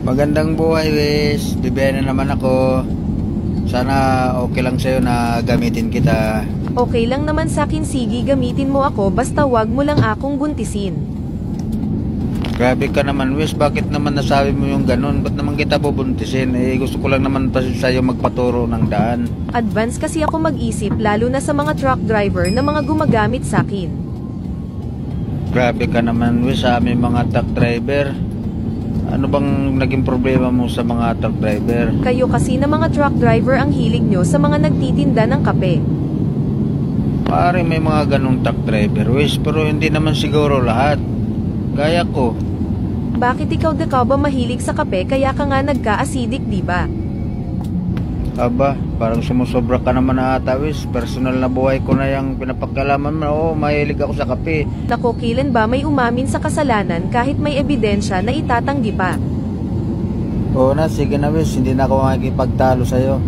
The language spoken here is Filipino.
Magandang buhay, Wes. Bibiyahe na naman ako. Sana okay lang sa'yo na gamitin kita. Okay lang naman sakin, sige gamitin mo ako basta wag mo lang akong buntisin. Grabe ka naman, Wes. Bakit naman nasabi mo yung ganun? Ba't naman kita bubuntisin? Gusto ko lang naman pa sa'yo magpaturo ng daan. Advance kasi ako mag-isip lalo na sa mga truck driver na mga gumagamit sakin. Grabe ka naman, Wes, sa aming mga truck driver. Ano bang naging problema mo sa mga truck driver? Kayo kasi na mga truck driver ang hilig nyo sa mga nagtitinda ng kape. Maaaring may mga ganong truck driver, Wes, pero hindi naman siguro lahat. Gaya ko. Bakit ikaw ba mahilig sa kape kaya ka nga nagka-acidic, diba? Aba, parang sumusobra ka naman na ata, Wes. Personal na buhay ko na yung pinapagkalaman mo. Oo, mahilig ako sa kape. Nako, kailan ba may umamin sa kasalanan kahit may ebidensya na itatanggi pa? Oo na, sige na, Wes. Hindi na ako makikipagtalo sa'yo.